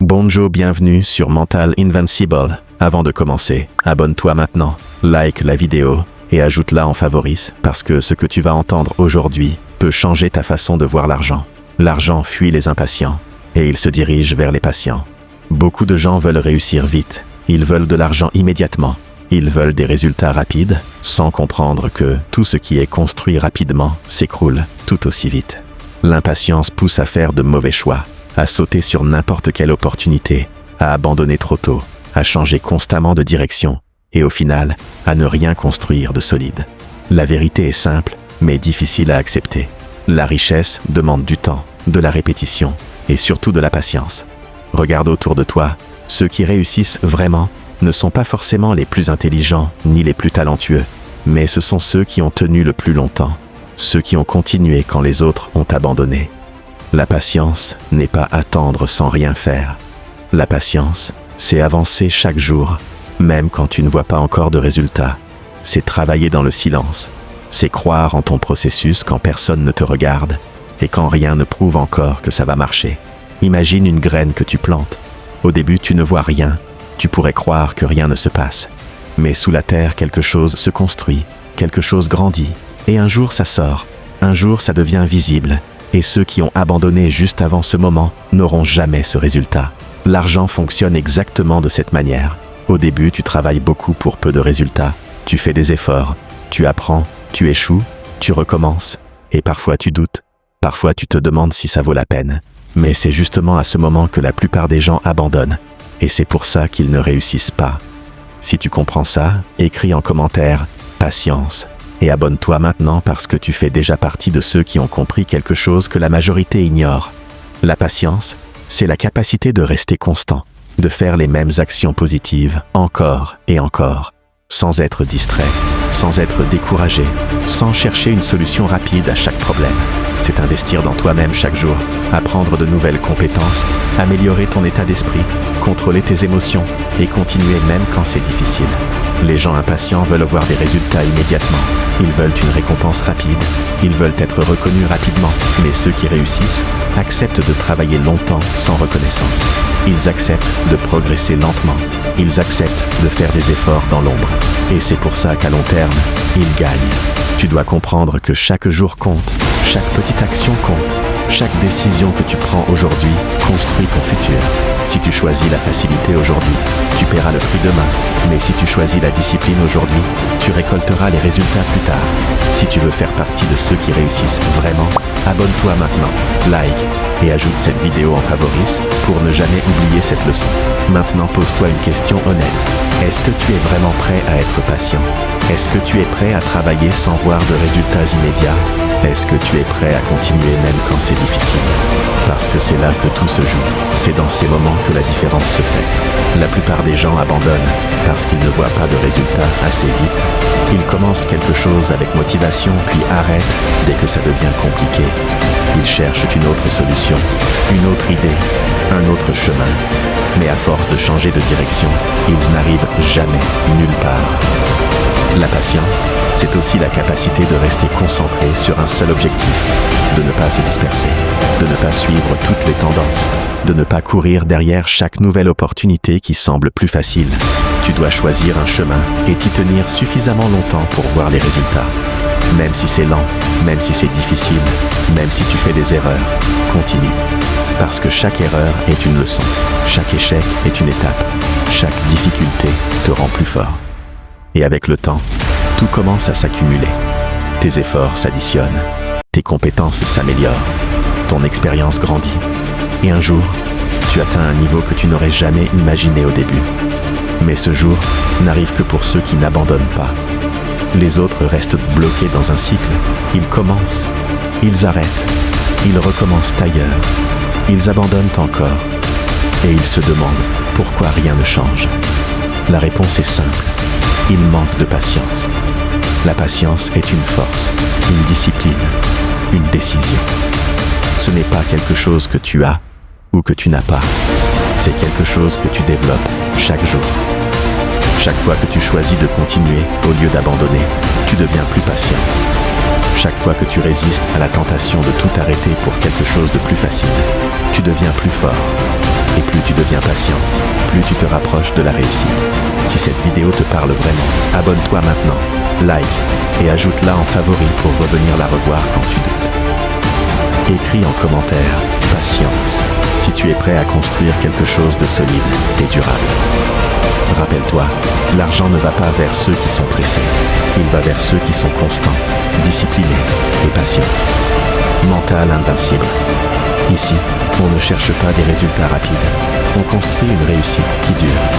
Bonjour, bienvenue sur Mental Invincible. Avant de commencer, abonne-toi maintenant, like la vidéo et ajoute-la en favoris parce que ce que tu vas entendre aujourd'hui peut changer ta façon de voir l'argent. L'argent fuit les impatients et il se dirige vers les patients. Beaucoup de gens veulent réussir vite, ils veulent de l'argent immédiatement, ils veulent des résultats rapides sans comprendre que tout ce qui est construit rapidement s'écroule tout aussi vite. L'impatience pousse à faire de mauvais choix, à sauter sur n'importe quelle opportunité, à abandonner trop tôt, à changer constamment de direction et au final, à ne rien construire de solide. La vérité est simple, mais difficile à accepter. La richesse demande du temps, de la répétition et surtout de la patience. Regarde autour de toi, ceux qui réussissent vraiment ne sont pas forcément les plus intelligents ni les plus talentueux, mais ce sont ceux qui ont tenu le plus longtemps, ceux qui ont continué quand les autres ont abandonné. La patience n'est pas attendre sans rien faire. La patience, c'est avancer chaque jour, même quand tu ne vois pas encore de résultats. C'est travailler dans le silence. C'est croire en ton processus quand personne ne te regarde et quand rien ne prouve encore que ça va marcher. Imagine une graine que tu plantes. Au début, tu ne vois rien. Tu pourrais croire que rien ne se passe. Mais sous la terre, quelque chose se construit, quelque chose grandit. Et un jour, ça sort. Un jour, ça devient visible. Et ceux qui ont abandonné juste avant ce moment n'auront jamais ce résultat. L'argent fonctionne exactement de cette manière. Au début, tu travailles beaucoup pour peu de résultats. Tu fais des efforts, tu apprends, tu échoues, tu recommences. Et parfois tu doutes, parfois tu te demandes si ça vaut la peine. Mais c'est justement à ce moment que la plupart des gens abandonnent. Et c'est pour ça qu'ils ne réussissent pas. Si tu comprends ça, écris en commentaire « Patience ». Et abonne-toi maintenant parce que tu fais déjà partie de ceux qui ont compris quelque chose que la majorité ignore. La patience, c'est la capacité de rester constant, de faire les mêmes actions positives encore et encore, sans être distrait, sans être découragé, sans chercher une solution rapide à chaque problème. C'est investir dans toi-même chaque jour, apprendre de nouvelles compétences, améliorer ton état d'esprit, contrôler tes émotions et continuer même quand c'est difficile. Les gens impatients veulent voir des résultats immédiatement. Ils veulent une récompense rapide. Ils veulent être reconnus rapidement. Mais ceux qui réussissent acceptent de travailler longtemps sans reconnaissance. Ils acceptent de progresser lentement. Ils acceptent de faire des efforts dans l'ombre. Et c'est pour ça qu'à long terme, ils gagnent. Tu dois comprendre que chaque jour compte, chaque petite action compte. Chaque décision que tu prends aujourd'hui construit ton futur. Si tu choisis la facilité aujourd'hui, tu paieras le prix demain. Mais si tu choisis la discipline aujourd'hui, tu récolteras les résultats plus tard. Si tu veux faire partie de ceux qui réussissent vraiment, abonne-toi maintenant, like et ajoute cette vidéo en favoris pour ne jamais oublier cette leçon. Maintenant, pose-toi une question honnête. Est-ce que tu es vraiment prêt à être patient? Est-ce que tu es prêt à travailler sans voir de résultats immédiats? Est-ce que tu es prêt à continuer même quand c'est difficile? Parce que c'est là que tout se joue. C'est dans ces moments que la différence se fait. La plupart des gens abandonnent parce qu'ils ne voient pas de résultats assez vite. Ils commencent quelque chose avec motivation puis arrêtent dès que ça devient compliqué. Ils cherchent une autre solution, une autre idée, un autre chemin. Mais à force de changer de direction, ils n'arrivent jamais nulle part. La patience, c'est aussi la capacité de rester concentré sur un seul objectif, de ne pas se disperser, de ne pas suivre toutes les tendances, de ne pas courir derrière chaque nouvelle opportunité qui semble plus facile. Tu dois choisir un chemin et t'y tenir suffisamment longtemps pour voir les résultats. Même si c'est lent, même si c'est difficile, même si tu fais des erreurs, continue. Parce que chaque erreur est une leçon, chaque échec est une étape, chaque difficulté te rend plus fort. Et avec le temps, tout commence à s'accumuler. Tes efforts s'additionnent, tes compétences s'améliorent, ton expérience grandit. Et un jour, tu atteins un niveau que tu n'aurais jamais imaginé au début. Mais ce jour n'arrive que pour ceux qui n'abandonnent pas. Les autres restent bloqués dans un cycle. Ils commencent, ils arrêtent, ils recommencent ailleurs. Ils abandonnent encore. Et ils se demandent pourquoi rien ne change. La réponse est simple. Il manque de patience. La patience est une force, une discipline, une décision. Ce n'est pas quelque chose que tu as ou que tu n'as pas. C'est quelque chose que tu développes chaque jour. Chaque fois que tu choisis de continuer au lieu d'abandonner, tu deviens plus patient. Chaque fois que tu résistes à la tentation de tout arrêter pour quelque chose de plus facile, tu deviens plus fort. Et plus tu deviens patient, plus tu te rapproches de la réussite. Si cette vidéo te parle vraiment, abonne-toi maintenant, like et ajoute-la en favori pour revenir la revoir quand tu doutes. Écris en commentaire « Patience » si tu es prêt à construire quelque chose de solide et durable. Rappelle-toi, l'argent ne va pas vers ceux qui sont pressés, il va vers ceux qui sont constants, disciplinés et patients. Mental invincible. Ici, on ne cherche pas des résultats rapides, on construit une réussite qui dure.